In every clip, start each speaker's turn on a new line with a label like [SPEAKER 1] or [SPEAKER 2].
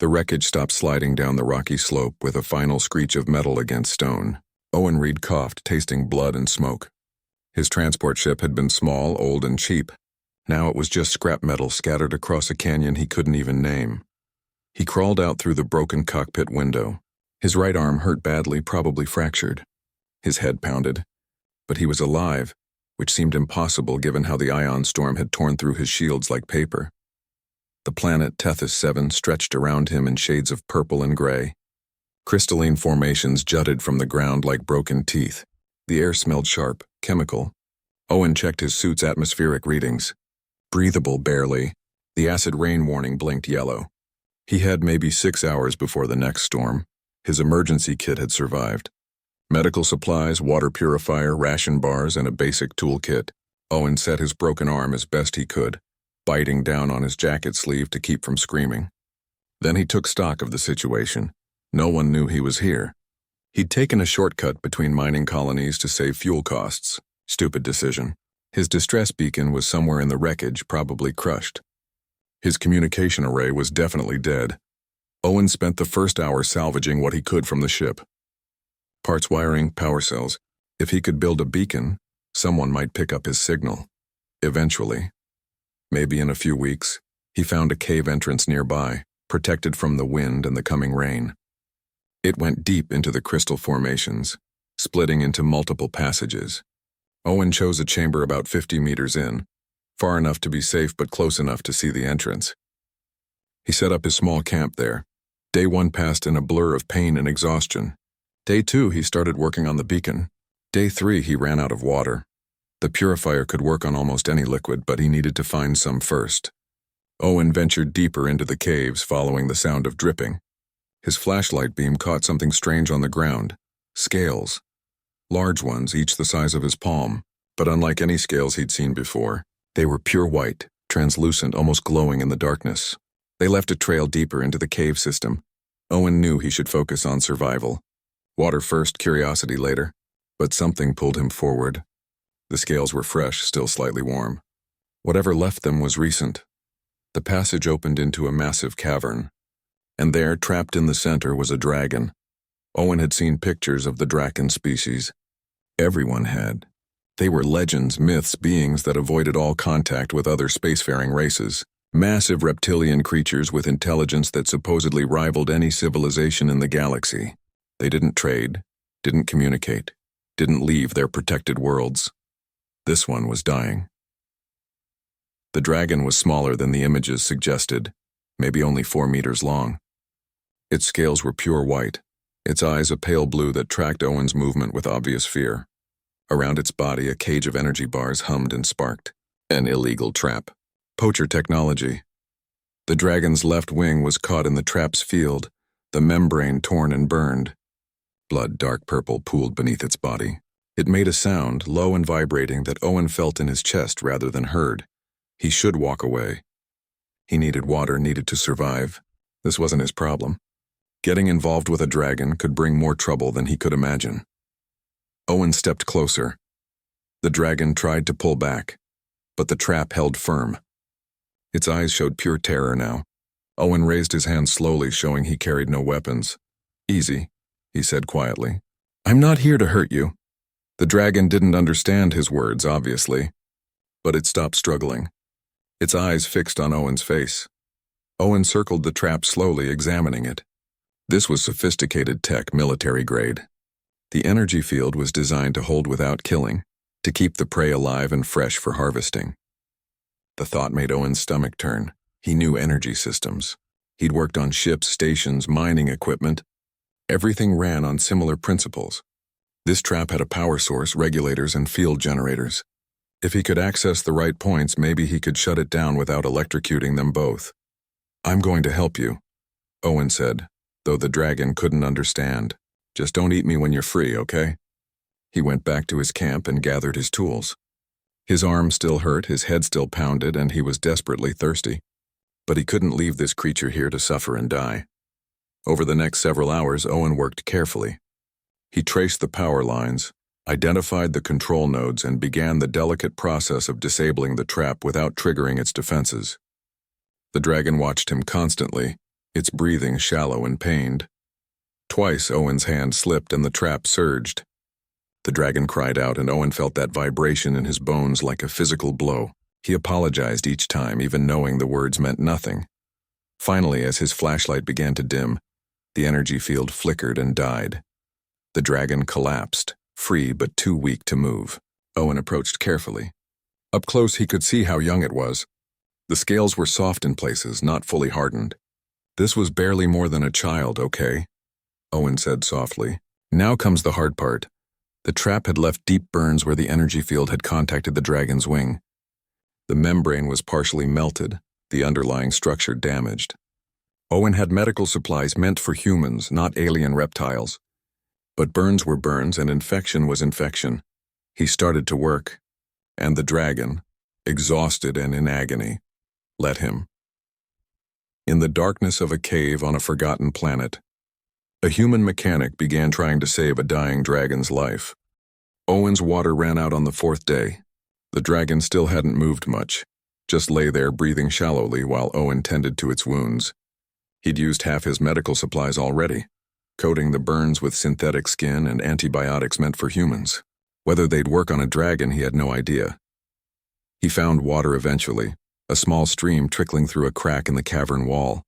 [SPEAKER 1] The wreckage stopped sliding down the rocky slope with a final screech of metal against stone. Owen Reed coughed, tasting blood and smoke. His transport ship had been small, old, and cheap. Now it was just scrap metal scattered across a canyon he couldn't even name. He crawled out through the broken cockpit window. His right arm hurt badly, probably fractured. His head pounded. But he was alive, which seemed impossible given how the ion storm had torn through his shields like paper. The planet Tethus 7 stretched around him in shades of purple and gray. Crystalline formations jutted from the ground like broken teeth. The air smelled sharp, chemical. Owen checked his suit's atmospheric readings. Breathable barely. The acid rain warning blinked yellow. He had maybe 6 hours before the next storm. His emergency kit had survived. Medical supplies, water purifier, ration bars, and a basic toolkit. Owen set his broken arm as best he could, biting down on his jacket sleeve to keep from screaming. Then he took stock of the situation. No one knew he was here. He'd taken a shortcut between mining colonies to save fuel costs. Stupid decision. His distress beacon was somewhere in the wreckage, probably crushed. His communication array was definitely dead. Owen spent the first hour salvaging what he could from the ship. Parts wiring, power cells. If he could build a beacon, someone might pick up his signal. Eventually. Maybe in a few weeks, he found a cave entrance nearby, protected from the wind and the coming rain. It went deep into the crystal formations, splitting into multiple passages. Owen chose a chamber about 50 meters in, far enough to be safe but close enough to see the entrance. He set up his small camp there. Day 1 passed in a blur of pain and exhaustion. Day 2, he started working on the beacon. Day 3, he ran out of water. The purifier could work on almost any liquid, but he needed to find some first. Owen ventured deeper into the caves, following the sound of dripping. His flashlight beam caught something strange on the ground. Scales. Large ones, each the size of his palm, but unlike any scales he'd seen before. They were pure white, translucent, almost glowing in the darkness. They left a trail deeper into the cave system. Owen knew he should focus on survival. Water first, curiosity later. But something pulled him forward. The scales were fresh, still slightly warm. Whatever left them was recent. The passage opened into a massive cavern. And there, trapped in the center, was a dragon. Owen had seen pictures of the draken species. Everyone had. They were legends, myths, beings that avoided all contact with other spacefaring races. Massive reptilian creatures with intelligence that supposedly rivaled any civilization in the galaxy. They didn't trade, didn't communicate, didn't leave their protected worlds. This one was dying. The dragon was smaller than the images suggested, maybe only 4 meters long. Its scales were pure white, its eyes a pale blue that tracked Owen's movement with obvious fear. Around its body, a cage of energy bars hummed and sparked. An illegal trap. Poacher technology. The dragon's left wing was caught in the trap's field, the membrane torn and burned. Blood, dark purple, pooled beneath its body. It made a sound, low and vibrating, that Owen felt in his chest rather than heard. He should walk away. He needed water, needed to survive. This wasn't his problem. Getting involved with a dragon could bring more trouble than he could imagine. Owen stepped closer. The dragon tried to pull back, but the trap held firm. Its eyes showed pure terror now. Owen raised his hand slowly, showing he carried no weapons. "Easy," he said quietly. "I'm not here to hurt you." The dragon didn't understand his words, obviously, but it stopped struggling. Its eyes fixed on Owen's face. Owen circled the trap slowly, examining it. This was sophisticated tech, military grade. The energy field was designed to hold without killing, to keep the prey alive and fresh for harvesting. The thought made Owen's stomach turn. He knew energy systems. He'd worked on ships, stations, mining equipment. Everything ran on similar principles. This trap had a power source, regulators, and field generators. If he could access the right points, maybe he could shut it down without electrocuting them both. "I'm going to help you," Owen said, though the dragon couldn't understand. "Just don't eat me when you're free, okay?" He went back to his camp and gathered his tools. His arm still hurt, his head still pounded, and he was desperately thirsty. But he couldn't leave this creature here to suffer and die. Over the next several hours, Owen worked carefully. He traced the power lines, identified the control nodes, and began the delicate process of disabling the trap without triggering its defenses. The dragon watched him constantly, its breathing shallow and pained. Twice Owen's hand slipped and the trap surged. The dragon cried out, and Owen felt that vibration in his bones like a physical blow. He apologized each time, even knowing the words meant nothing. Finally, as his flashlight began to dim, the energy field flickered and died. The dragon collapsed, free but too weak to move. Owen approached carefully. Up close he could see how young it was. The scales were soft in places, not fully hardened. This was barely more than a child, okay? Owen said softly. Now comes the hard part. The trap had left deep burns where the energy field had contacted the dragon's wing. The membrane was partially melted, the underlying structure damaged. Owen had medical supplies meant for humans, not alien reptiles. But burns were burns and infection was infection. He started to work, and the dragon, exhausted and in agony, let him. In the darkness of a cave on a forgotten planet, a human mechanic began trying to save a dying dragon's life. Owen's water ran out on the 4th day. The dragon still hadn't moved much, just lay there breathing shallowly while Owen tended to its wounds. He'd used half his medical supplies already, coating the burns with synthetic skin and antibiotics meant for humans. Whether they'd work on a dragon, he had no idea. He found water eventually, a small stream trickling through a crack in the cavern wall.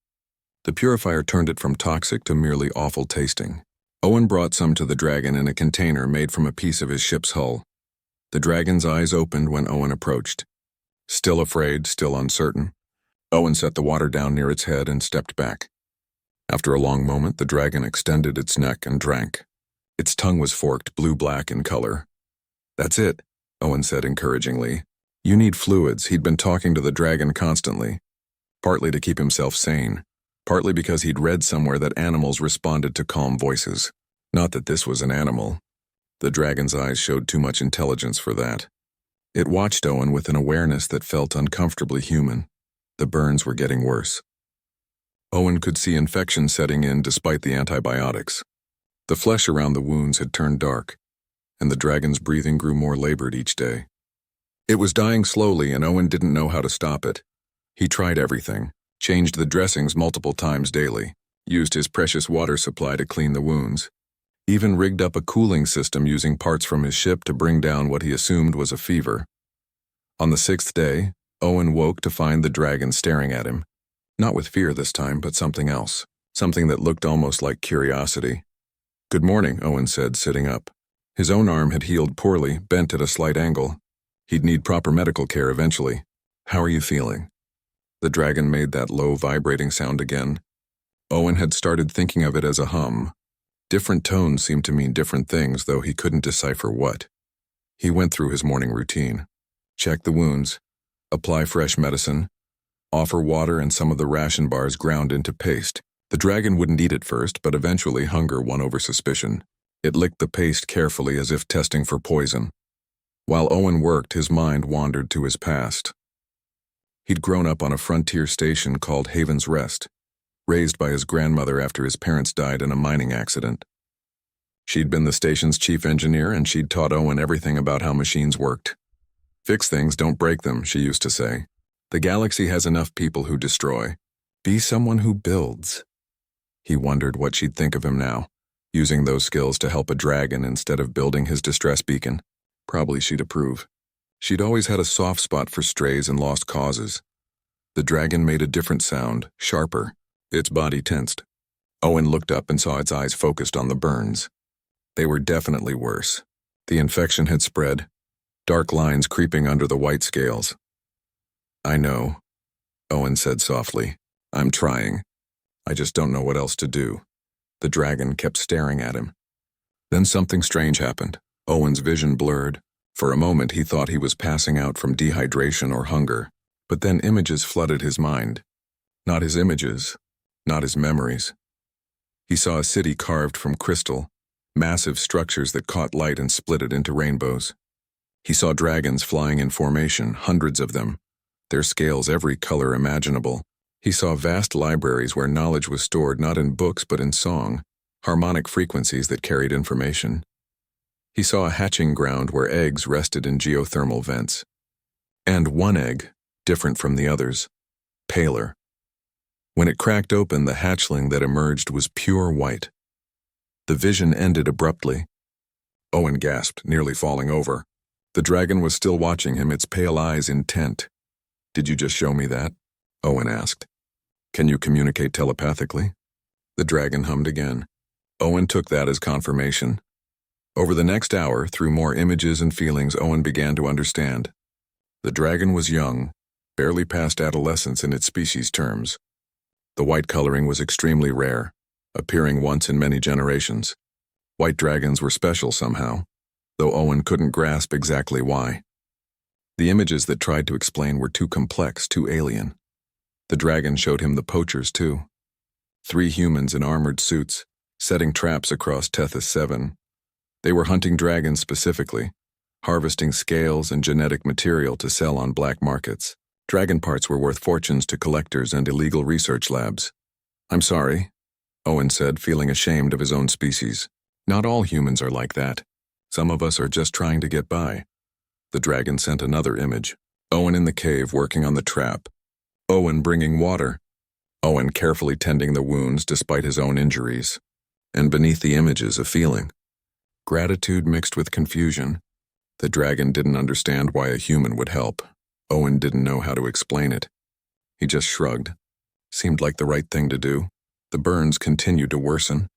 [SPEAKER 1] The purifier turned it from toxic to merely awful tasting. Owen brought some to the dragon in a container made from a piece of his ship's hull. The dragon's eyes opened when Owen approached. Still afraid, still uncertain, Owen set the water down near its head and stepped back. After a long moment, the dragon extended its neck and drank. Its tongue was forked, blue-black in color. "That's it," Owen said encouragingly. "You need fluids." He'd been talking to the dragon constantly, partly to keep himself sane, partly because he'd read somewhere that animals responded to calm voices. Not that this was an animal. The dragon's eyes showed too much intelligence for that. It watched Owen with an awareness that felt uncomfortably human. The burns were getting worse. Owen could see infection setting in despite the antibiotics. The flesh around the wounds had turned dark, and the dragon's breathing grew more labored each day. It was dying slowly, and Owen didn't know how to stop it. He tried everything, changed the dressings multiple times daily, used his precious water supply to clean the wounds, even rigged up a cooling system using parts from his ship to bring down what he assumed was a fever. On the 6th day, Owen woke to find the dragon staring at him. Not with fear this time, but something else. Something that looked almost like curiosity. "Good morning," Owen said, sitting up. His own arm had healed poorly, bent at a slight angle. He'd need proper medical care eventually. "How are you feeling?" The dragon made that low, vibrating sound again. Owen had started thinking of it as a hum. Different tones seemed to mean different things, though he couldn't decipher what. He went through his morning routine. Check the wounds. Apply fresh medicine. Offer water and some of the ration bars ground into paste. The dragon wouldn't eat it first, but eventually hunger won over suspicion. It licked the paste carefully as if testing for poison. While Owen worked, his mind wandered to his past. He'd grown up on a frontier station called Haven's Rest, raised by his grandmother after his parents died in a mining accident. She'd been the station's chief engineer, and she'd taught Owen everything about how machines worked. "Fix things, don't break them," she used to say. "The galaxy has enough people who destroy. Be someone who builds." He wondered what she'd think of him now, using those skills to help a dragon instead of building his distress beacon. Probably she'd approve. She'd always had a soft spot for strays and lost causes. The dragon made a different sound, sharper. Its body tensed. Owen looked up and saw its eyes focused on the burns. They were definitely worse. The infection had spread, dark lines creeping under the white scales. "I know," Owen said softly. "I'm trying. I just don't know what else to do." The dragon kept staring at him. Then something strange happened. Owen's vision blurred. For a moment he thought he was passing out from dehydration or hunger, but then images flooded his mind. Not his images, not his memories. He saw a city carved from crystal, massive structures that caught light and split it into rainbows. He saw dragons flying in formation, hundreds of them, their scales every color imaginable. He saw vast libraries where knowledge was stored not in books but in song, harmonic frequencies that carried information. He saw a hatching ground where eggs rested in geothermal vents. And one egg, different from the others, paler. When it cracked open, the hatchling that emerged was pure white. The vision ended abruptly. Owen gasped, nearly falling over. The dragon was still watching him, its pale eyes intent. "Did you just show me that?" Owen asked. "Can you communicate telepathically?" The dragon hummed again. Owen took that as confirmation. Over the next hour, through more images and feelings, Owen began to understand. The dragon was young, barely past adolescence in its species terms. The white coloring was extremely rare, appearing once in many generations. White dragons were special somehow, though Owen couldn't grasp exactly why. The images that tried to explain were too complex, too alien. The dragon showed him the poachers, too. 3 humans in armored suits, setting traps across Tethus 7. They were hunting dragons specifically, harvesting scales and genetic material to sell on black markets. Dragon parts were worth fortunes to collectors and illegal research labs. "I'm sorry," Owen said, feeling ashamed of his own species. "Not all humans are like that. Some of us are just trying to get by." The dragon sent another image. Owen in the cave working on the trap. Owen bringing water. Owen carefully tending the wounds despite his own injuries. And beneath the images, a feeling. Gratitude mixed with confusion. The dragon didn't understand why a human would help. Owen didn't know how to explain it. He just shrugged. Seemed like the right thing to do. The burns continued to worsen.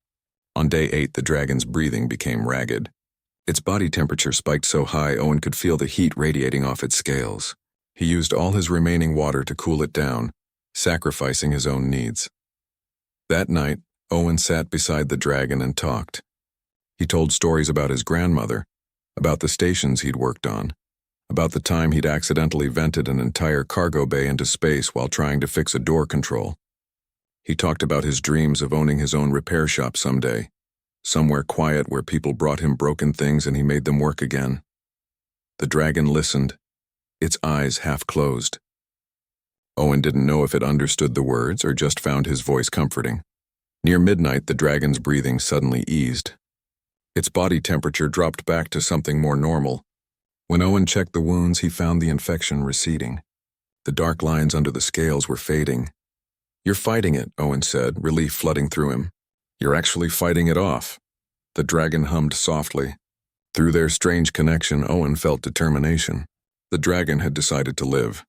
[SPEAKER 1] On day 8, the dragon's breathing became ragged. Its body temperature spiked so high Owen could feel the heat radiating off its scales. He used all his remaining water to cool it down, sacrificing his own needs. That night, Owen sat beside the dragon and talked. He told stories about his grandmother, about the stations he'd worked on, about the time he'd accidentally vented an entire cargo bay into space while trying to fix a door control. He talked about his dreams of owning his own repair shop someday, somewhere quiet where people brought him broken things and he made them work again. The dragon listened, its eyes half closed. Owen didn't know if it understood the words or just found his voice comforting. Near midnight, the dragon's breathing suddenly eased. Its body temperature dropped back to something more normal. When Owen checked the wounds, he found the infection receding. The dark lines under the scales were fading. "You're fighting it," Owen said, relief flooding through him. "You're actually fighting it off." The dragon hummed softly. Through their strange connection, Owen felt determination. The dragon had decided to live.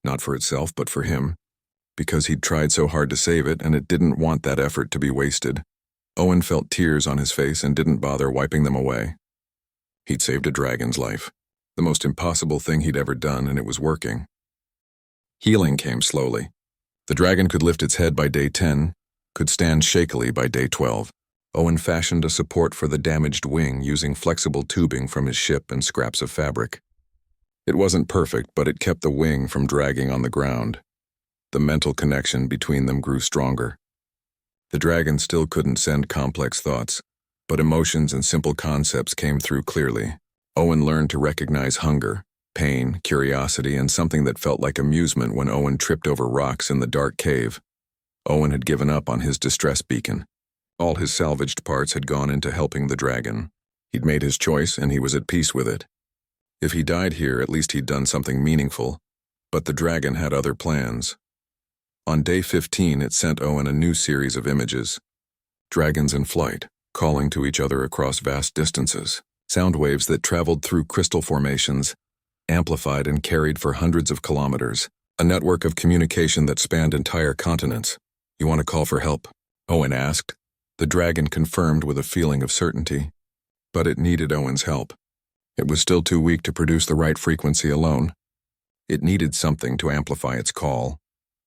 [SPEAKER 1] Not for itself, but for him. Because he'd tried so hard to save it, and it didn't want that effort to be wasted. Owen felt tears on his face and didn't bother wiping them away. He'd saved a dragon's life. The most impossible thing he'd ever done, and it was working. Healing came slowly. The dragon could lift its head by day 10, could stand shakily by day 12. Owen fashioned a support for the damaged wing using flexible tubing from his ship and scraps of fabric. It wasn't perfect, but it kept the wing from dragging on the ground. The mental connection between them grew stronger. The dragon still couldn't send complex thoughts, but emotions and simple concepts came through clearly. Owen learned to recognize hunger, pain, curiosity, and something that felt like amusement when Owen tripped over rocks in the dark cave. Owen had given up on his distress beacon. All his salvaged parts had gone into helping the dragon. He'd made his choice, and he was at peace with it. If he died here, at least he'd done something meaningful. But the dragon had other plans. On day 15, it sent Owen a new series of images. Dragons in flight, calling to each other across vast distances. Sound waves that traveled through crystal formations, amplified and carried for hundreds of kilometers. A network of communication that spanned entire continents. "You want to call for help?" Owen asked. The dragon confirmed with a feeling of certainty. But it needed Owen's help. It was still too weak to produce the right frequency alone. It needed something to amplify its call.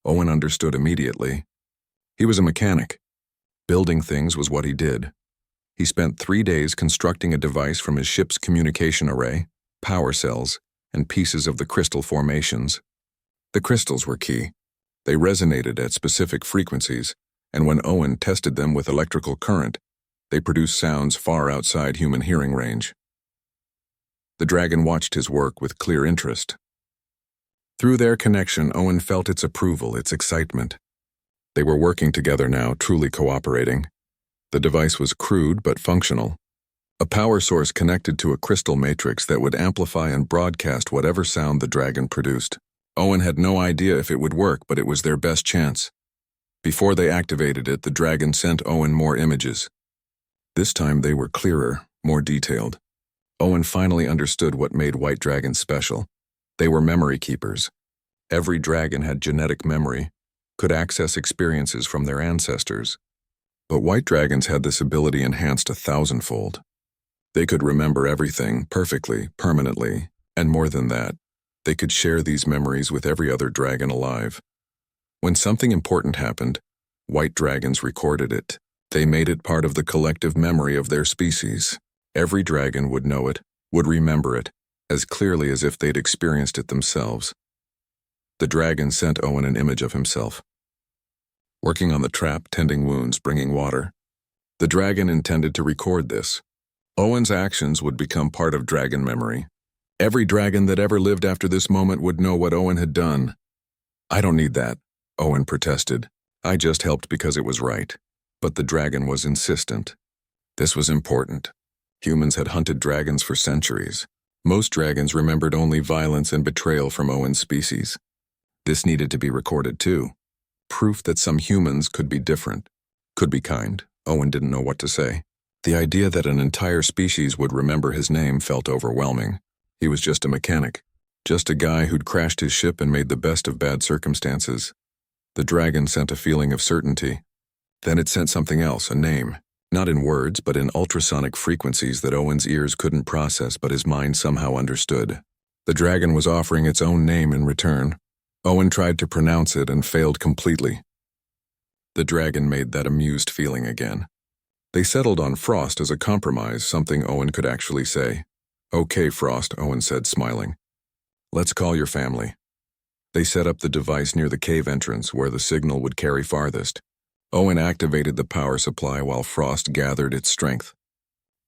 [SPEAKER 1] Owen understood immediately. He was a mechanic. Building things was what he did. He spent 3 days constructing a device from his ship's communication array, power cells, and pieces of the crystal formations. The crystals were key. They resonated at specific frequencies, and when Owen tested them with electrical current, they produced sounds far outside human hearing range. The dragon watched his work with clear interest. Through their connection, Owen felt its approval, its excitement. They were working together now, truly cooperating. The device was crude but functional. A power source connected to a crystal matrix that would amplify and broadcast whatever sound the dragon produced. Owen had no idea if it would work, but it was their best chance. Before they activated it, the dragon sent Owen more images. This time they were clearer, more detailed. Owen finally understood what made white dragons special. They were memory keepers. Every dragon had genetic memory, could access experiences from their ancestors. But white dragons had this ability enhanced 1,000-fold. They could remember everything perfectly, permanently, and more than that, they could share these memories with every other dragon alive. When something important happened, white dragons recorded it. They made it part of the collective memory of their species. Every dragon would know it, would remember it, as clearly as if they'd experienced it themselves. The dragon sent Owen an image of himself, working on the trap, tending wounds, bringing water. The dragon intended to record this. Owen's actions would become part of dragon memory. Every dragon that ever lived after this moment would know what Owen had done. "I don't need that," Owen protested. "I just helped because it was right." But the dragon was insistent. This was important. Humans had hunted dragons for centuries. Most dragons remembered only violence and betrayal from Owen's species. This needed to be recorded too. Proof that some humans could be different, could be kind. Owen didn't know what to say. The idea that an entire species would remember his name felt overwhelming. He was just a mechanic, just a guy who'd crashed his ship and made the best of bad circumstances. The dragon sent a feeling of certainty. Then it sent something else, a name. Not in words, but in ultrasonic frequencies that Owen's ears couldn't process, but his mind somehow understood. The dragon was offering its own name in return. Owen tried to pronounce it and failed completely. The dragon made that amused feeling again. They settled on Frost as a compromise, something Owen could actually say. "Okay, Frost," Owen said, smiling. "Let's call your family." They set up the device near the cave entrance where the signal would carry farthest. Owen activated the power supply while Frost gathered its strength.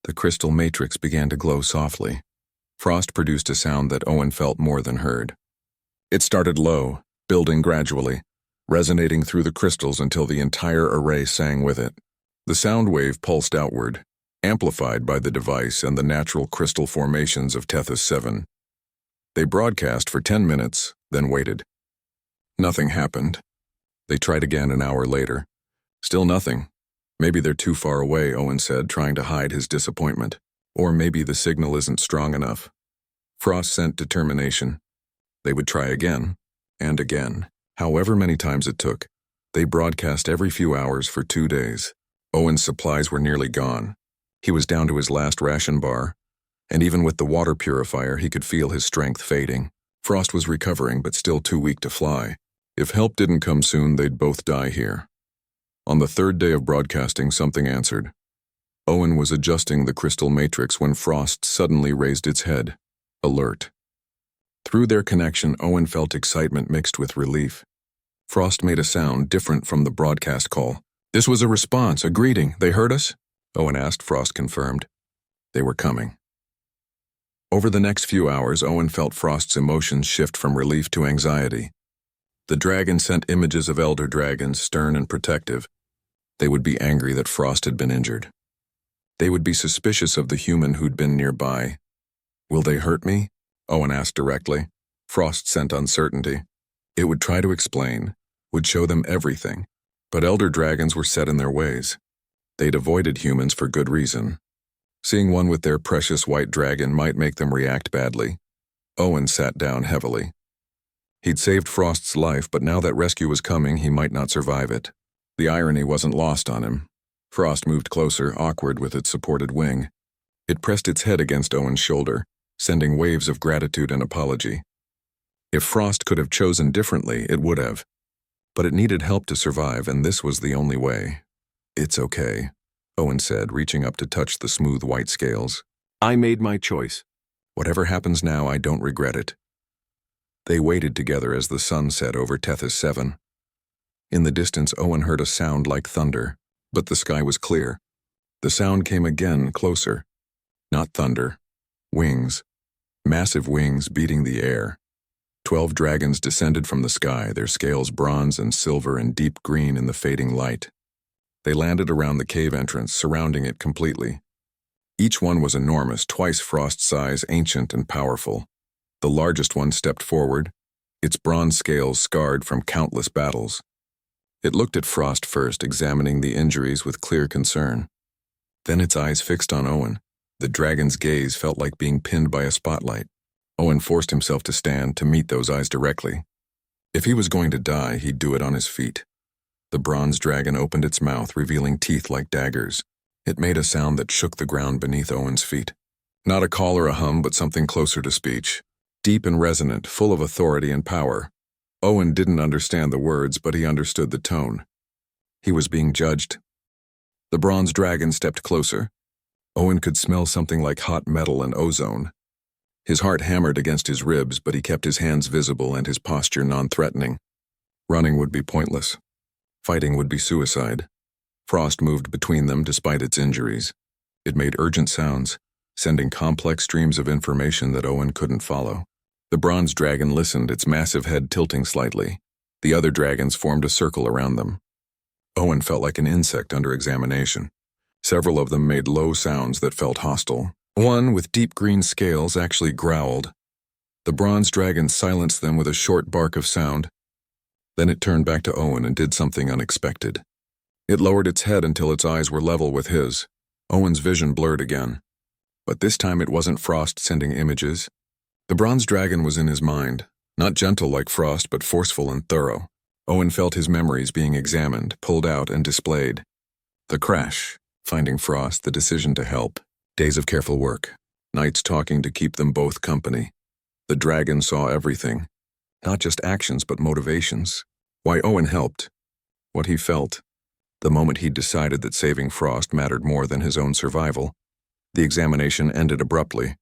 [SPEAKER 1] The crystal matrix began to glow softly. Frost produced a sound that Owen felt more than heard. It started low, building gradually, resonating through the crystals until the entire array sang with it. The sound wave pulsed outward, amplified by the device and the natural crystal formations of Tethus 7. They broadcast for 10 minutes, then waited. Nothing happened. They tried again an hour later. Still nothing. "Maybe they're too far away," Owen said, trying to hide his disappointment. "Or maybe the signal isn't strong enough." Frost sent determination. They would try again, and again, however many times it took. They broadcast every few hours for 2 days. Owen's supplies were nearly gone. He was down to his last ration bar, and even with the water purifier, he could feel his strength fading. Frost was recovering, but still too weak to fly. If help didn't come soon, they'd both die here. On the 3rd day of broadcasting, something answered. Owen was adjusting the crystal matrix when Frost suddenly raised its head, alert. Through their connection, Owen felt excitement mixed with relief. Frost made a sound different from the broadcast call. "This was a response, a greeting. They heard us?" Owen asked. Frost confirmed. They were coming. Over the next few hours, Owen felt Frost's emotions shift from relief to anxiety. The dragon sent images of elder dragons, stern and protective. They would be angry that Frost had been injured. They would be suspicious of the human who'd been nearby. "Will they hurt me?" Owen asked directly. Frost sent uncertainty. It would try to explain, would show them everything, but elder dragons were set in their ways. They'd avoided humans for good reason. Seeing one with their precious white dragon might make them react badly. Owen sat down heavily. He'd saved Frost's life, but now that rescue was coming, he might not survive it. The irony wasn't lost on him. Frost moved closer, awkward with its supported wing. It pressed its head against Owen's shoulder, sending waves of gratitude and apology. If Frost could have chosen differently, it would have. But it needed help to survive, and this was the only way. "It's okay," Owen said, reaching up to touch the smooth white scales. "I made my choice. Whatever happens now, I don't regret it." They waited together as the sun set over Tethus 7. In the distance, Owen heard a sound like thunder, but the sky was clear. The sound came again, closer. Not thunder. Wings. Massive wings beating the air. 12 dragons descended from the sky, their scales bronze and silver and deep green in the fading light. They landed around the cave entrance, surrounding it completely. Each one was enormous, twice Frost's size, ancient and powerful. The largest one stepped forward, its bronze scales scarred from countless battles. It looked at Frost first, examining the injuries with clear concern. Then its eyes fixed on Owen. The dragon's gaze felt like being pinned by a spotlight. Owen forced himself to stand to meet those eyes directly. If he was going to die, he'd do it on his feet. The bronze dragon opened its mouth, revealing teeth like daggers. It made a sound that shook the ground beneath Owen's feet. Not a call or a hum, but something closer to speech. Deep and resonant, full of authority and power. Owen didn't understand the words, but he understood the tone. He was being judged. The bronze dragon stepped closer. Owen could smell something like hot metal and ozone. His heart hammered against his ribs, but he kept his hands visible and his posture non-threatening. Running would be pointless. Fighting would be suicide. Frost moved between them despite its injuries. It made urgent sounds, sending complex streams of information that Owen couldn't follow. The bronze dragon listened, its massive head tilting slightly. The other dragons formed a circle around them. Owen felt like an insect under examination. Several of them made low sounds that felt hostile. One, with deep green scales, actually growled. The bronze dragon silenced them with a short bark of sound. Then it turned back to Owen and did something unexpected. It lowered its head until its eyes were level with his. Owen's vision blurred again. But this time it wasn't Frost sending images. The bronze dragon was in his mind, not gentle like Frost, but forceful and thorough. Owen felt his memories being examined, pulled out, and displayed. The crash, finding Frost, the decision to help. Days of careful work, nights talking to keep them both company. The dragon saw everything, not just actions but motivations. Why Owen helped, what he felt, the moment he decided that saving Frost mattered more than his own survival. The examination ended abruptly.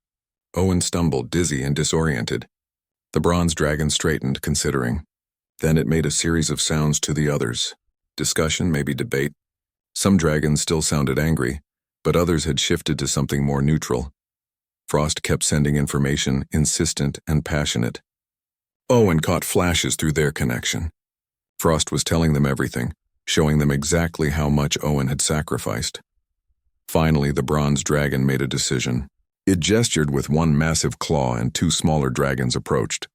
[SPEAKER 1] Owen stumbled, dizzy and disoriented. The bronze dragon straightened, considering. Then it made a series of sounds to the others. Discussion, maybe debate. Some dragons still sounded angry, but others had shifted to something more neutral. Frost kept sending information, insistent and passionate. Owen caught flashes through their connection. Frost was telling them everything, showing them exactly how much Owen had sacrificed. Finally, the bronze dragon made a decision. It gestured with one massive claw and two smaller dragons approached.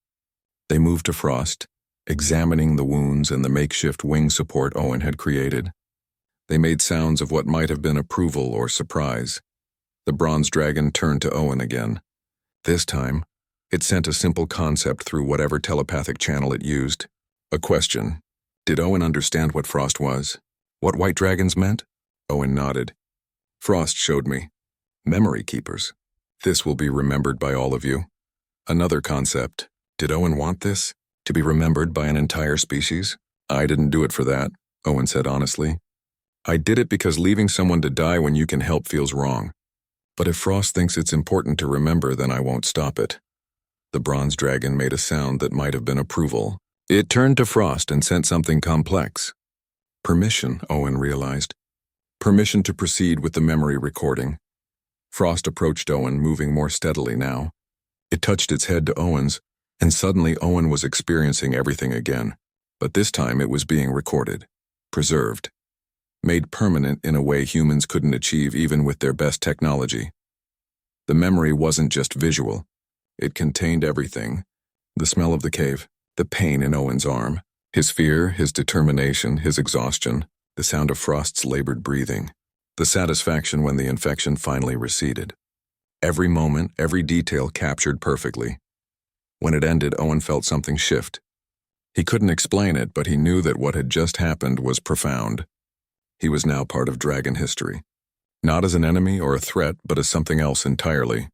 [SPEAKER 1] They moved to Frost, examining the wounds and the makeshift wing support Owen had created. They made sounds of what might have been approval or surprise. The bronze dragon turned to Owen again. This time, it sent a simple concept through whatever telepathic channel it used. A question. Did Owen understand what Frost was? What white dragons meant? Owen nodded. Frost showed me. Memory keepers. This will be remembered by all of you. Another concept. Did Owen want this? To be remembered by an entire species? I didn't do it for that, Owen said honestly. I did it because leaving someone to die when you can help feels wrong. But if Frost thinks it's important to remember, then I won't stop it. The bronze dragon made a sound that might have been approval. It turned to Frost and sent something complex. Permission, Owen realized. Permission to proceed with the memory recording. Frost approached Owen, moving more steadily now. It touched its head to Owen's, and suddenly Owen was experiencing everything again. But this time it was being recorded, preserved, made permanent in a way humans couldn't achieve even with their best technology. The memory wasn't just visual. It contained everything. The smell of the cave, the pain in Owen's arm, his fear, his determination, his exhaustion, the sound of Frost's labored breathing, the satisfaction when the infection finally receded. Every moment, every detail captured perfectly. When it ended, Owen felt something shift. He couldn't explain it, but he knew that what had just happened was profound. He was now part of dragon history. Not as an enemy or a threat, but as something else entirely.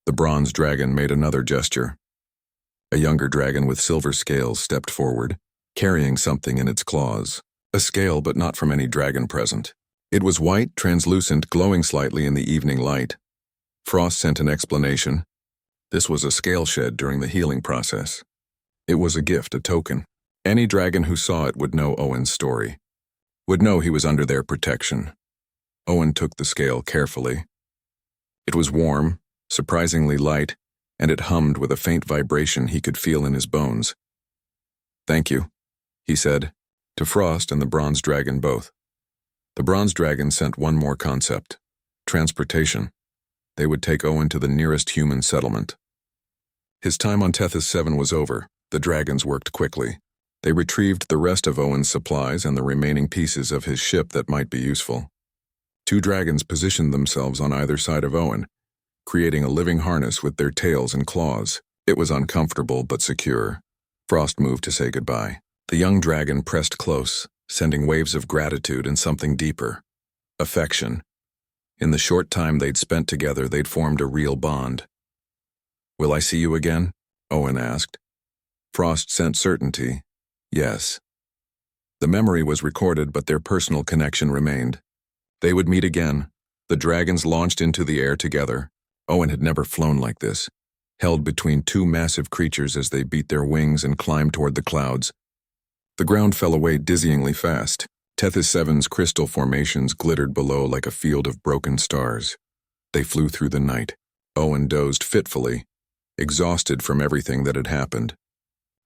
[SPEAKER 1] The bronze dragon made another gesture. A younger dragon with silver scales stepped forward, carrying something in its claws. A scale, but not from any dragon present. It was white, translucent, glowing slightly in the evening light. Frost sent an explanation. This was a scale shed during the healing process. It was a gift, a token. Any dragon who saw it would know Owen's story. Would know he was under their protection. Owen took the scale carefully. It was warm, surprisingly light, and it hummed with a faint vibration he could feel in his bones. Thank you, he said, to Frost and the bronze dragon both. The bronze dragon sent one more concept. Transportation. They would take Owen to the nearest human settlement. His time on Tethus 7 was over. The dragons worked quickly. They retrieved the rest of Owen's supplies and the remaining pieces of his ship that might be useful. 2 dragons positioned themselves on either side of Owen, creating a living harness with their tails and claws. It was uncomfortable but secure. Frost moved to say goodbye. The young dragon pressed close, sending waves of gratitude and something deeper. Affection. In the short time they'd spent together, they'd formed a real bond. "Will I see you again?" Owen asked. Frost sent certainty. Yes. The memory was recorded, but their personal connection remained. They would meet again. The dragons launched into the air together. Owen had never flown like this, held between 2 massive creatures as they beat their wings and climbed toward the clouds. The ground fell away dizzyingly fast. Tethus 7's crystal formations glittered below like a field of broken stars. They flew through the night. Owen dozed fitfully, exhausted from everything that had happened.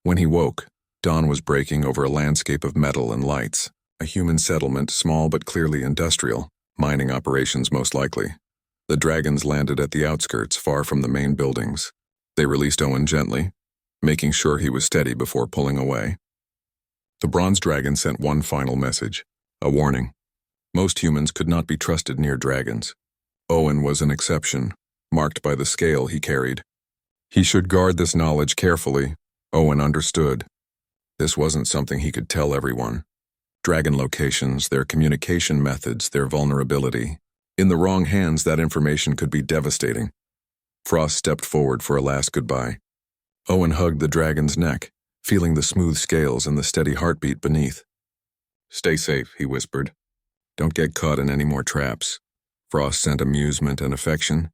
[SPEAKER 1] When he woke, dawn was breaking over a landscape of metal and lights. A human settlement, small but clearly industrial, mining operations most likely. The dragons landed at the outskirts, far from the main buildings. They released Owen gently, making sure he was steady before pulling away. The bronze dragon sent one final message, a warning. Most humans could not be trusted near dragons. Owen was an exception, marked by the scale he carried. He should guard this knowledge carefully. Owen understood. This wasn't something he could tell everyone. Dragon locations, their communication methods, their vulnerability. In the wrong hands, that information could be devastating. Frost stepped forward for a last goodbye. Owen hugged the dragon's neck, feeling the smooth scales and the steady heartbeat beneath. "Stay safe," he whispered. "Don't get caught in any more traps." Frost sent amusement and affection.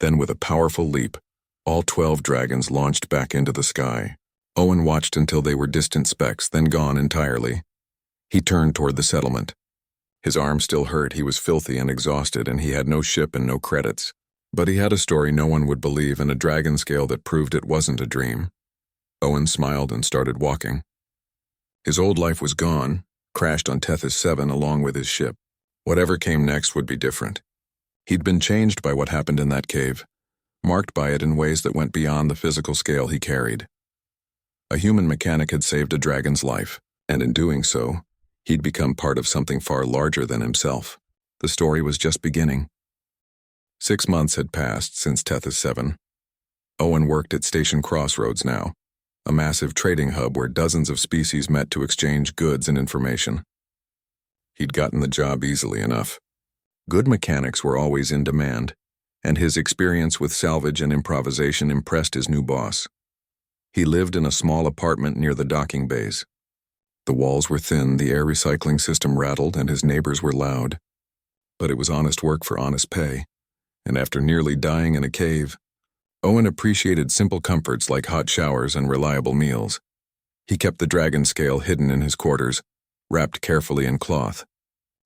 [SPEAKER 1] Then with a powerful leap, all 12 dragons launched back into the sky. Owen watched until they were distant specks, then gone entirely. He turned toward the settlement. His arm still hurt, he was filthy and exhausted, and he had no ship and no credits. But he had a story no one would believe and a dragon scale that proved it wasn't a dream. Owen smiled and started walking. His old life was gone, crashed on Tethus 7 along with his ship. Whatever came next would be different. He'd been changed by what happened in that cave, marked by it in ways that went beyond the physical scale he carried. A human mechanic had saved a dragon's life, and in doing so, he'd become part of something far larger than himself. The story was just beginning. 6 months had passed since Tethus 7. Owen worked at Station Crossroads now, a massive trading hub where dozens of species met to exchange goods and information. He'd gotten the job easily enough. Good mechanics were always in demand, and his experience with salvage and improvisation impressed his new boss. He lived in a small apartment near the docking bays. The walls were thin, the air recycling system rattled, and his neighbors were loud. But it was honest work for honest pay, and after nearly dying in a cave, Owen appreciated simple comforts like hot showers and reliable meals. He kept the dragon scale hidden in his quarters, wrapped carefully in cloth.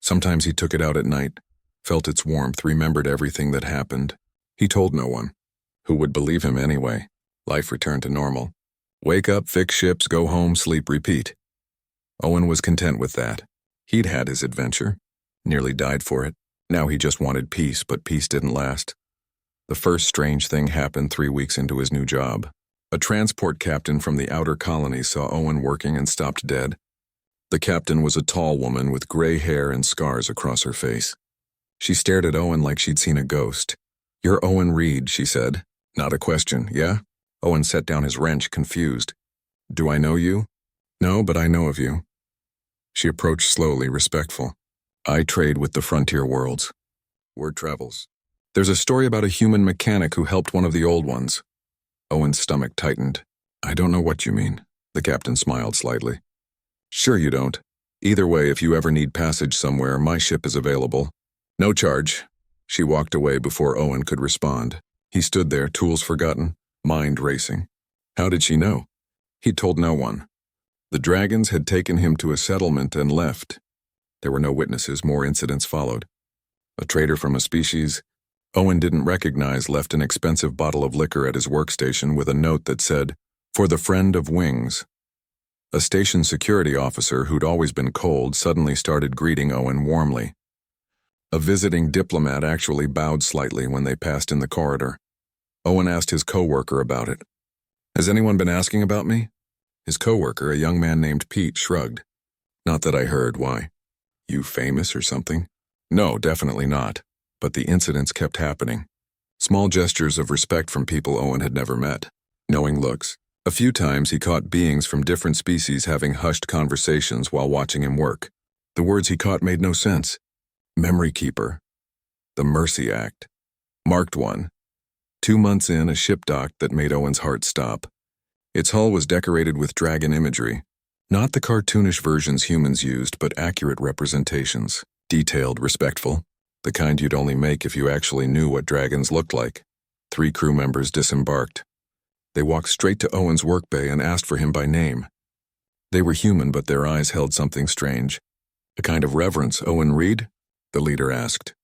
[SPEAKER 1] Sometimes he took it out at night, felt its warmth, remembered everything that happened. He told no one. Who would believe him anyway? Life returned to normal. Wake up, fix ships, go home, sleep, repeat. Owen was content with that. He'd had his adventure, nearly died for it. Now he just wanted peace, but peace didn't last. The first strange thing happened 3 weeks into his new job. A transport captain from the outer colonies saw Owen working and stopped dead. The captain was a tall woman with gray hair and scars across her face. She stared at Owen like she'd seen a ghost. "You're Owen Reed," she said. Not a question, yeah? Owen set down his wrench, confused. "Do I know you?" "No, but I know of you." She approached slowly, respectful. "I trade with the frontier worlds." Word travels. "There's a story about a human mechanic who helped one of the old ones." Owen's stomach tightened. "I don't know what you mean." The captain smiled slightly. "Sure you don't. Either way, if you ever need passage somewhere, my ship is available. No charge." She walked away before Owen could respond. He stood there, tools forgotten, mind racing. How did she know? He told no one. The dragons had taken him to a settlement and left. There were no witnesses, more incidents followed. A trader from a species Owen didn't recognize left an expensive bottle of liquor at his workstation with a note that said, "For the friend of wings." A station security officer who'd always been cold suddenly started greeting Owen warmly. A visiting diplomat actually bowed slightly when they passed in the corridor. Owen asked his co-worker about it. "Has anyone been asking about me?" His coworker, a young man named Pete, shrugged. Not that I heard. Why? You famous or something? No, definitely not. But the incidents kept happening. Small gestures of respect from people Owen had never met. Knowing looks. A few times he caught beings from different species having hushed conversations while watching him work. The words he caught made no sense. Memory Keeper. The Mercy Act. Marked one. 2 months in, a ship docked that made Owen's heart stop. Its hull was decorated with dragon imagery. Not the cartoonish versions humans used, but accurate representations. Detailed, respectful. The kind you'd only make if you actually knew what dragons looked like. 3 crew members disembarked. They walked straight to Owen's work bay and asked for him by name. They were human, but their eyes held something strange. A kind of reverence. Owen Reed? The leader asked.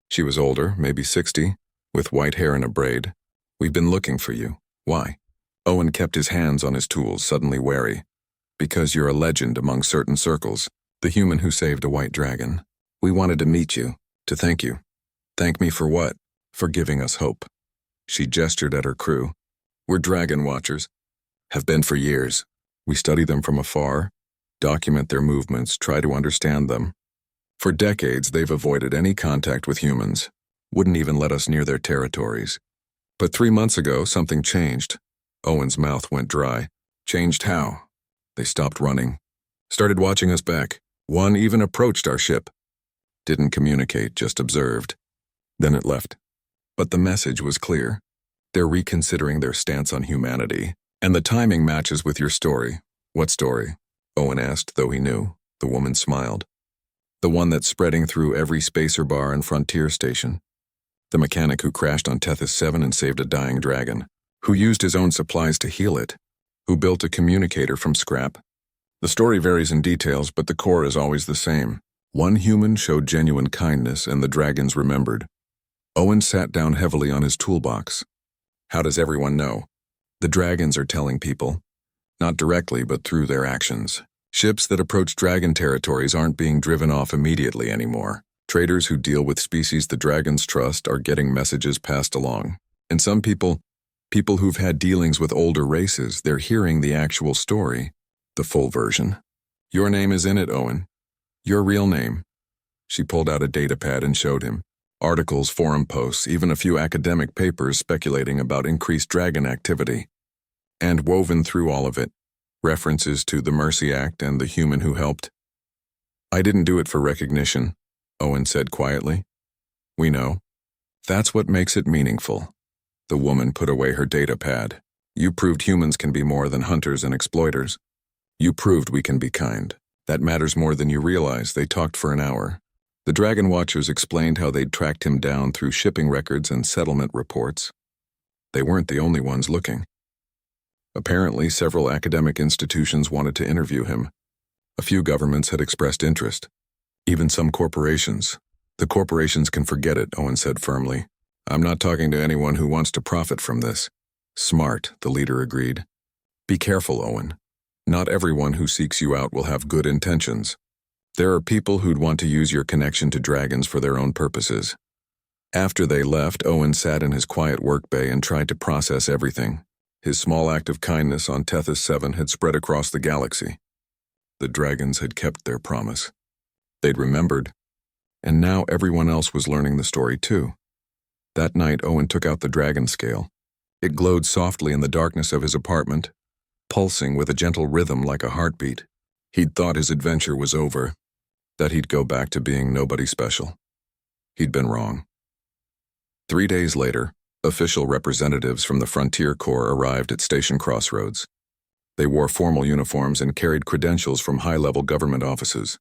[SPEAKER 1] She was older, maybe 60, with white hair and a braid. We've been looking for you. Why? Owen kept his hands on his tools, suddenly wary. Because you're a legend among certain circles, the human who saved a white dragon. We wanted to meet you, to thank you. Thank me for what? For giving us hope. She gestured at her crew. We're dragon watchers. Have been for years. We study them from afar, document their movements, try to understand them. For decades, they've avoided any contact with humans, wouldn't even let us near their territories. But 3 months ago, something changed. Owen's mouth went dry. Changed how? They stopped running. Started watching us back. One even approached our ship. Didn't communicate, just observed. Then it left. But the message was clear. They're reconsidering their stance on humanity, and the timing matches with your story. What story? Owen asked, though he knew. The woman smiled. The one that's spreading through every spacer bar and frontier station. The mechanic who crashed on Tethus 7 and saved a dying dragon. Who used his own supplies to heal it. Who built a communicator from scrap. The story varies in details, but the core is always the same. One human showed genuine kindness, and the dragons remembered. Owen sat down heavily on his toolbox. How does everyone know? The dragons are telling people. Not directly, but through their actions. Ships that approach dragon territories aren't being driven off immediately anymore. Traders who deal with species the dragons trust are getting messages passed along. And some people who've had dealings with older races, they're hearing the actual story. The full version. Your name is in it, Owen. Your real name. She pulled out a datapad and showed him. Articles, forum posts, even a few academic papers speculating about increased dragon activity. And woven through all of it, references to the Mercy Act and the human who helped. I didn't do it for recognition, Owen said quietly. We know. That's what makes it meaningful. The woman put away her datapad. You proved humans can be more than hunters and exploiters. You proved we can be kind. That matters more than you realize. They talked for an hour. The Dragon Watchers explained how they'd tracked him down through shipping records and settlement reports. They weren't the only ones looking. Apparently, several academic institutions wanted to interview him. A few governments had expressed interest. Even some corporations. The corporations can forget it, Owen said firmly. I'm not talking to anyone who wants to profit from this. Smart, the leader agreed. Be careful, Owen. Not everyone who seeks you out will have good intentions. There are people who'd want to use your connection to dragons for their own purposes. After they left, Owen sat in his quiet work bay and tried to process everything. His small act of kindness on Tethus 7 had spread across the galaxy. The dragons had kept their promise. They'd remembered. And now everyone else was learning the story too. That night, Owen took out the dragon scale. It glowed softly in the darkness of his apartment, pulsing with a gentle rhythm like a heartbeat. He'd thought his adventure was over, that he'd go back to being nobody special. He'd been wrong. 3 days later, official representatives from the Frontier Corps arrived at Station Crossroads. They wore formal uniforms and carried credentials from high-level government offices.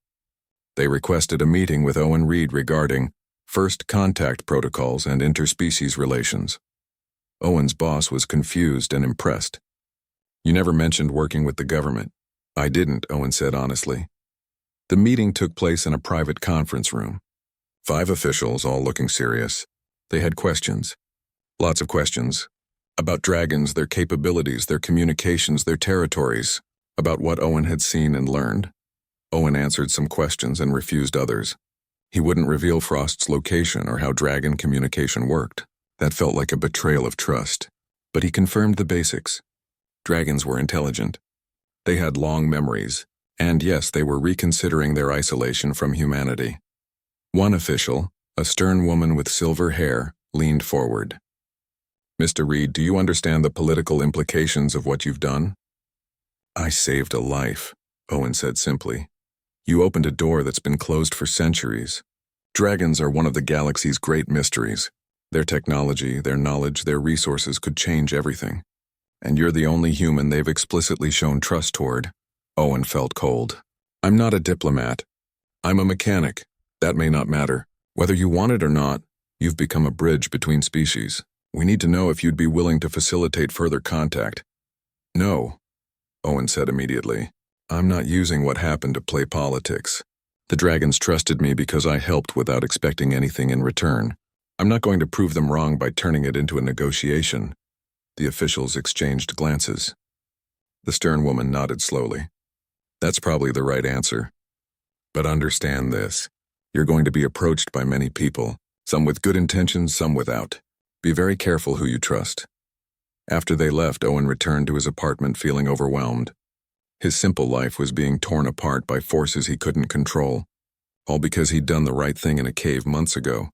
[SPEAKER 1] They requested a meeting with Owen Reed regarding first contact protocols and interspecies relations. Owen's boss was confused and impressed. You never mentioned working with the government. I didn't, Owen said honestly. The meeting took place in a private conference room. 5 officials, all looking serious. They had questions. Lots of questions. About dragons, their capabilities, their communications, their territories. About what Owen had seen and learned. Owen answered some questions and refused others. He wouldn't reveal Frost's location or how dragon communication worked. That felt like a betrayal of trust. But he confirmed the basics. Dragons were intelligent. They had long memories, and yes, they were reconsidering their isolation from humanity. One official, a stern woman with silver hair, leaned forward. "Mr. Reed, do you understand the political implications of what you've done?" "I saved a life," Owen said simply. "You opened a door that's been closed for centuries. Dragons are one of the galaxy's great mysteries. Their technology, their knowledge, their resources could change everything. And you're the only human they've explicitly shown trust toward." Owen felt cold. "I'm not a diplomat. I'm a mechanic. That may not matter. Whether you want it or not, you've become a bridge between species. We need to know if you'd be willing to facilitate further contact." "No," Owen said immediately. "I'm not using what happened to play politics. The dragons trusted me because I helped without expecting anything in return. I'm not going to prove them wrong by turning it into a negotiation." The officials exchanged glances. The stern woman nodded slowly. "That's probably the right answer. But understand this. You're going to be approached by many people, some with good intentions, some without. Be very careful who you trust." After they left, Owen returned to his apartment feeling overwhelmed. His simple life was being torn apart by forces he couldn't control, all because he'd done the right thing in a cave months ago.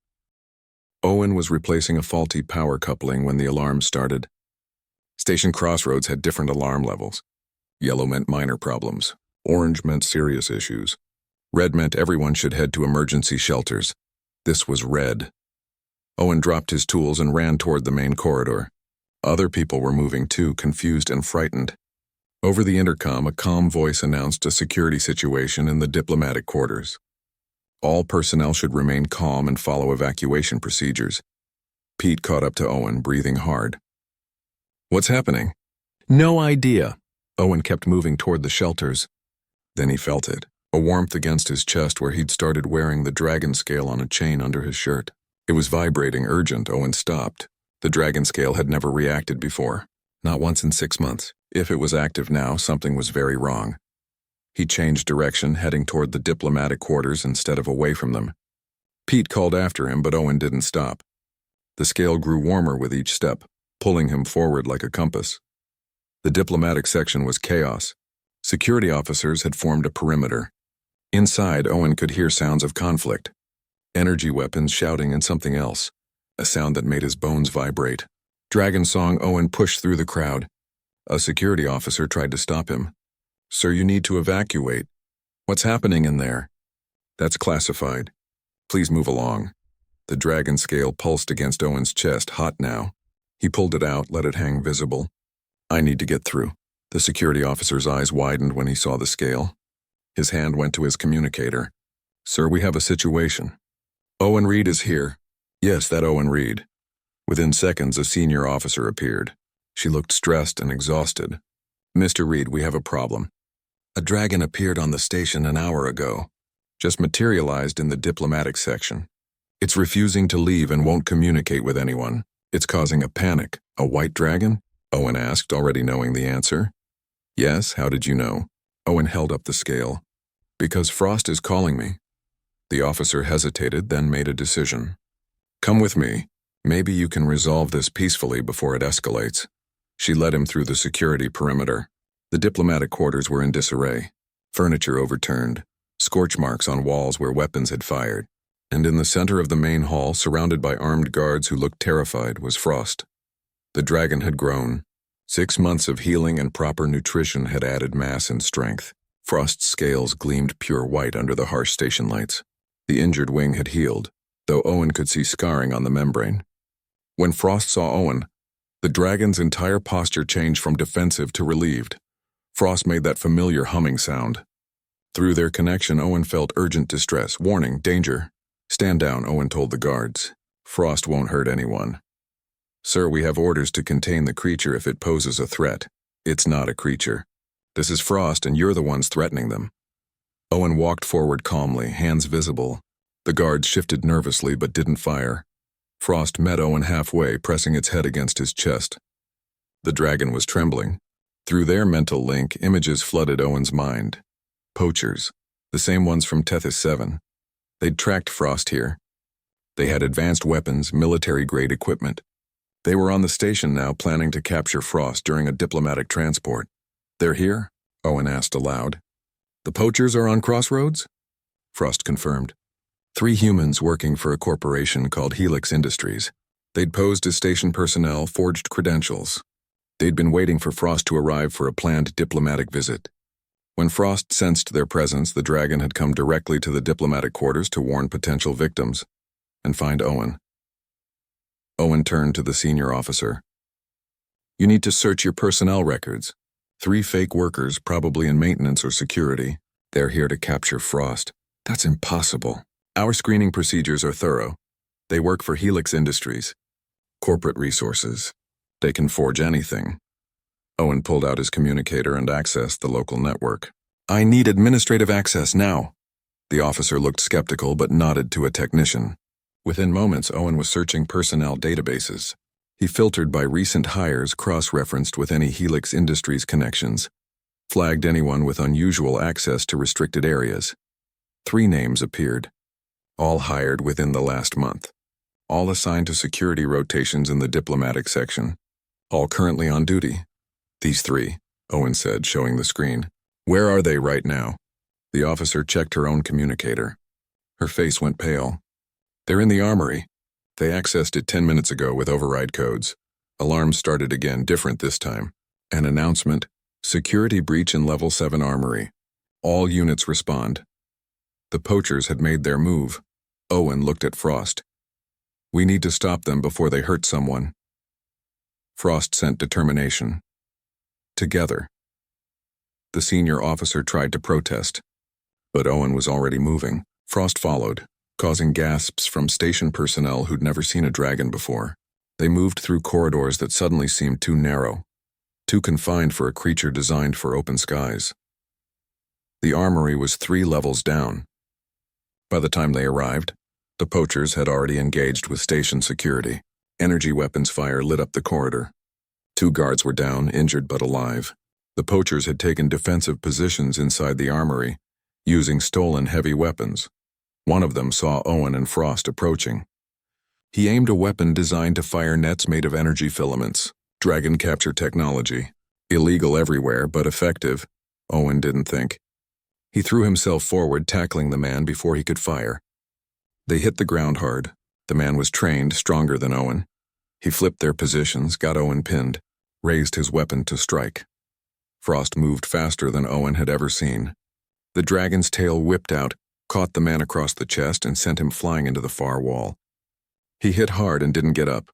[SPEAKER 1] Owen was replacing a faulty power coupling when the alarm started. Station crossroads had different alarm levels. Yellow meant minor problems. Orange meant serious issues. Red meant everyone should head to emergency shelters. This was red. Owen dropped his tools and ran toward the main corridor. Other people were moving too, confused and frightened. Over the intercom, a calm voice announced a security situation in the diplomatic quarters. All personnel should remain calm and follow evacuation procedures. Pete caught up to Owen, breathing hard. "What's happening?" "No idea." Owen kept moving toward the shelters. Then he felt it, a warmth against his chest where he'd started wearing the dragon scale on a chain under his shirt. It was vibrating urgent. Owen stopped. The dragon scale had never reacted before, not once in 6 months. If it was active now, something was very wrong. He changed direction, heading toward the diplomatic quarters instead of away from them. Pete called after him, but Owen didn't stop. The scale grew warmer with each step, pulling him forward like a compass. The diplomatic section was chaos. Security officers had formed a perimeter. Inside, Owen could hear sounds of conflict. Energy weapons shouting and something else, a sound that made his bones vibrate. Dragon song. Owen pushed through the crowd. A security officer tried to stop him. "Sir, you need to evacuate." "What's happening in there?" "That's classified. Please move along." The dragon scale pulsed against Owen's chest, hot now. He pulled it out, let it hang visible. "I need to get through." The security officer's eyes widened when he saw the scale. His hand went to his communicator. "Sir, we have a situation." "Owen Reed is here." "Yes, that Owen Reed." Within seconds, a senior officer appeared. She looked stressed and exhausted. "Mr. Reed, we have a problem. A dragon appeared on the station an hour ago. Just materialized in the diplomatic section. It's refusing to leave and won't communicate with anyone. It's causing a panic." "A white dragon?" Owen asked, already knowing the answer. "Yes, how did you know?" Owen held up the scale. "Because Frost is calling me." The officer hesitated, then made a decision. "Come with me. Maybe you can resolve this peacefully before it escalates." She led him through the security perimeter. The diplomatic quarters were in disarray. Furniture overturned, scorch marks on walls where weapons had fired. And in the center of the main hall, surrounded by armed guards who looked terrified, was Frost. The dragon had grown. 6 months of healing and proper nutrition had added mass and strength. Frost's scales gleamed pure white under the harsh station lights. The injured wing had healed, though Owen could see scarring on the membrane. When Frost saw Owen, the dragon's entire posture changed from defensive to relieved. Frost made that familiar humming sound. Through their connection, Owen felt urgent distress. "Warning, danger." "Stand down," Owen told the guards. "Frost won't hurt anyone." "Sir, we have orders to contain the creature if it poses a threat." "It's not a creature. This is Frost, and you're the ones threatening them." Owen walked forward calmly, hands visible. The guards shifted nervously but didn't fire. Frost met Owen halfway, pressing its head against his chest. The dragon was trembling. Through their mental link, images flooded Owen's mind. Poachers, the same ones from Tethus 7. They'd tracked Frost here. They had advanced weapons, military-grade equipment. They were on the station now, planning to capture Frost during a diplomatic transport. "They're here?" Owen asked aloud. The poachers are on Crossroads? Frost confirmed. 3 humans working for a corporation called Helix Industries. They'd posed as station personnel, forged credentials. They'd been waiting for Frost to arrive for a planned diplomatic visit. When Frost sensed their presence, the dragon had come directly to the diplomatic quarters to warn potential victims and find Owen. Owen turned to the senior officer. You need to search your personnel records. 3 fake workers, probably in maintenance or security. They're here to capture Frost. That's impossible. Our screening procedures are thorough. They work for Helix Industries. Corporate resources. They can forge anything. Owen pulled out his communicator and accessed the local network. I need administrative access now. The officer looked skeptical but nodded to a technician. Within moments, Owen was searching personnel databases. He filtered by recent hires cross-referenced with any Helix Industries connections, flagged anyone with unusual access to restricted areas. 3 names appeared, all hired within the last month, all assigned to security rotations in the diplomatic section, all currently on duty. These 3, Owen said, showing the screen. Where are they right now? The officer checked her own communicator. Her face went pale. They're in the armory. They accessed it 10 minutes ago with override codes. Alarms started again, different this time. An announcement, security breach in Level 7 armory. All units respond. The poachers had made their move. Owen looked at Frost. We need to stop them before they hurt someone. Frost sent determination. Together. The senior officer tried to protest, but Owen was already moving. Frost followed, causing gasps from station personnel who'd never seen a dragon before. They moved through corridors that suddenly seemed too narrow, too confined for a creature designed for open skies. The armory was 3 levels down. By the time they arrived, the poachers had already engaged with station security. Energy weapons fire lit up the corridor. 2 guards were down, injured but alive. The poachers had taken defensive positions inside the armory, using stolen heavy weapons. One of them saw Owen and Frost approaching. He aimed a weapon designed to fire nets made of energy filaments. Dragon capture technology. Illegal everywhere, but effective, Owen didn't think. He threw himself forward, tackling the man before he could fire. They hit the ground hard. The man was trained, stronger than Owen. He flipped their positions, got Owen pinned, raised his weapon to strike. Frost moved faster than Owen had ever seen. The dragon's tail whipped out, caught the man across the chest, and sent him flying into the far wall. He hit hard and didn't get up.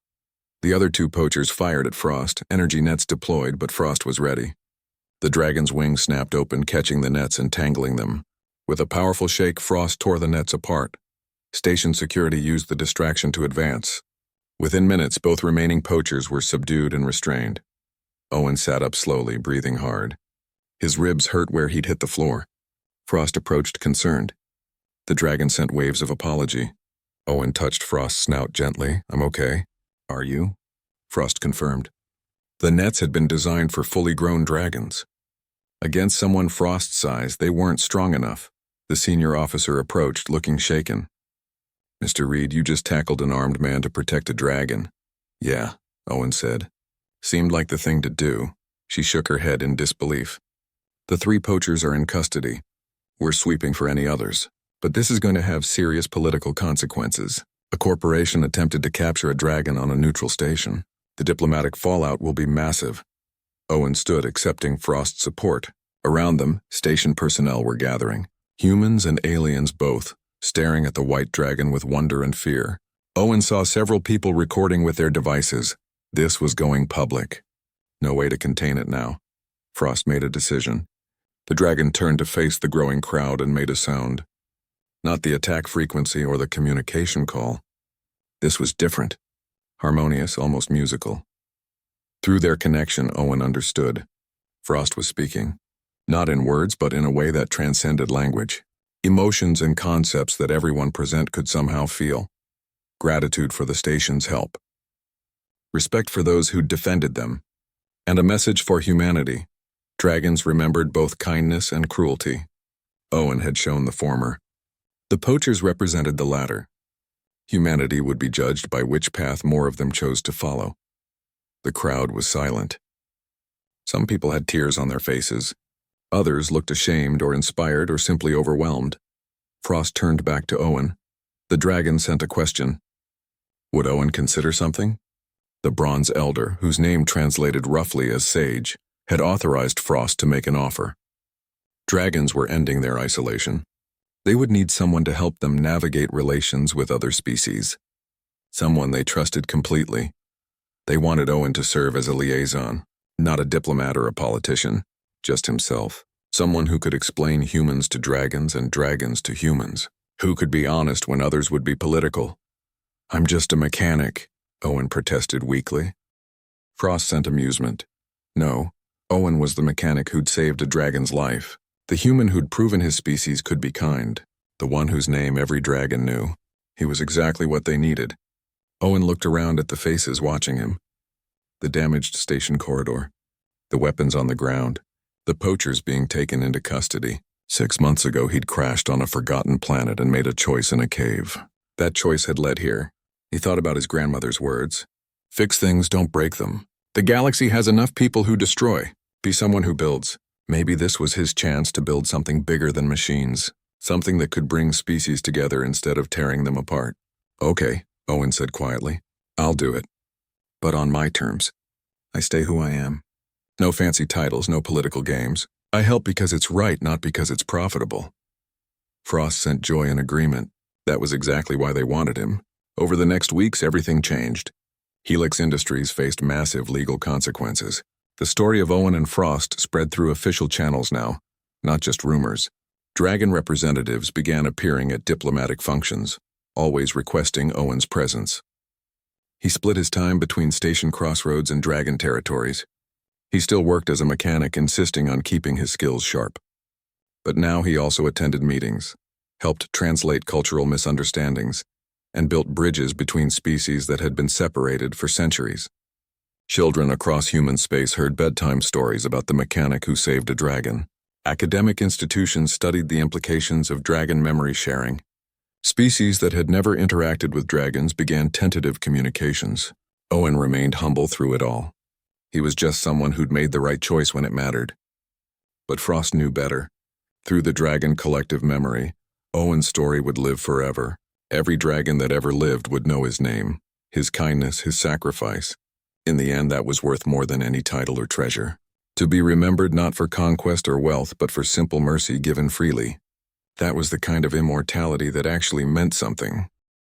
[SPEAKER 1] The other 2 poachers fired at Frost, energy nets deployed, but Frost was ready. The dragon's wings snapped open, catching the nets and tangling them. With a powerful shake, Frost tore the nets apart. Station security used the distraction to advance. Within minutes, both remaining poachers were subdued and restrained. Owen sat up slowly, breathing hard. His ribs hurt where he'd hit the floor. Frost approached, concerned. The dragon sent waves of apology. Owen touched Frost's snout gently. I'm okay. Are you? Frost confirmed. The nets had been designed for fully grown dragons. Against someone Frost's size, they weren't strong enough. The senior officer approached, looking shaken. Mr. Reed, you just tackled an armed man to protect a dragon. Yeah, Owen said. Seemed like the thing to do. She shook her head in disbelief. The 3 poachers are in custody. We're sweeping for any others. But this is going to have serious political consequences. A corporation attempted to capture a dragon on a neutral station. The diplomatic fallout will be massive. Owen stood, accepting Frost's support. Around them, station personnel were gathering. Humans and aliens both, staring at the white dragon with wonder and fear. Owen saw several people recording with their devices. This was going public. No way to contain it now. Frost made a decision. The dragon turned to face the growing crowd and made a sound. Not the attack frequency or the communication call. This was different. Harmonious, almost musical. Through their connection, Owen understood. Frost was speaking. Not in words, but in a way that transcended language. Emotions and concepts that everyone present could somehow feel. Gratitude for the station's help. Respect for those who'd defended them. And a message for humanity. Dragons remembered both kindness and cruelty. Owen had shown the former. The poachers represented the latter. Humanity would be judged by which path more of them chose to follow. The crowd was silent. Some people had tears on their faces. Others looked ashamed or inspired or simply overwhelmed. Frost turned back to Owen. The dragon sent a question. Would Owen consider something? The Bronze Elder, whose name translated roughly as sage, had authorized Frost to make an offer. Dragons were ending their isolation. They would need someone to help them navigate relations with other species. Someone they trusted completely. They wanted Owen to serve as a liaison, not a diplomat or a politician, just himself. Someone who could explain humans to dragons and dragons to humans. Who could be honest when others would be political. I'm just a mechanic, Owen protested weakly. Frost sent amusement. No, Owen was the mechanic who'd saved a dragon's life. The human who'd proven his species could be kind. The one whose name every dragon knew. He was exactly what they needed. Owen looked around at the faces watching him. The damaged station corridor. The weapons on the ground. The poachers being taken into custody. 6 months ago he'd crashed on a forgotten planet and made a choice in a cave. That choice had led here. He thought about his grandmother's words. Fix things, don't break them. The galaxy has enough people who destroy. Be someone who builds. Maybe this was his chance to build something bigger than machines. Something that could bring species together instead of tearing them apart. Okay, Owen said quietly. I'll do it. But on my terms. I stay who I am. No fancy titles, no political games. I help because it's right, not because it's profitable. Frost sent joy and agreement. That was exactly why they wanted him. Over the next weeks, everything changed. Helix Industries faced massive legal consequences. The story of Owen and Frost spread through official channels now, not just rumors. Dragon representatives began appearing at diplomatic functions, always requesting Owen's presence. He split his time between station crossroads and dragon territories. He still worked as a mechanic, insisting on keeping his skills sharp. But now he also attended meetings, helped translate cultural misunderstandings, and built bridges between species that had been separated for centuries. Children across human space heard bedtime stories about the mechanic who saved a dragon. Academic institutions studied the implications of dragon memory sharing. Species that had never interacted with dragons began tentative communications. Owen remained humble through it all. He was just someone who'd made the right choice when it mattered. But Frost knew better. Through the dragon collective memory, Owen's story would live forever. Every dragon that ever lived would know his name, his kindness, his sacrifice. In the end, that was worth more than any title or treasure. To be remembered not for conquest or wealth, but for simple mercy given freely. That was the kind of immortality that actually meant something.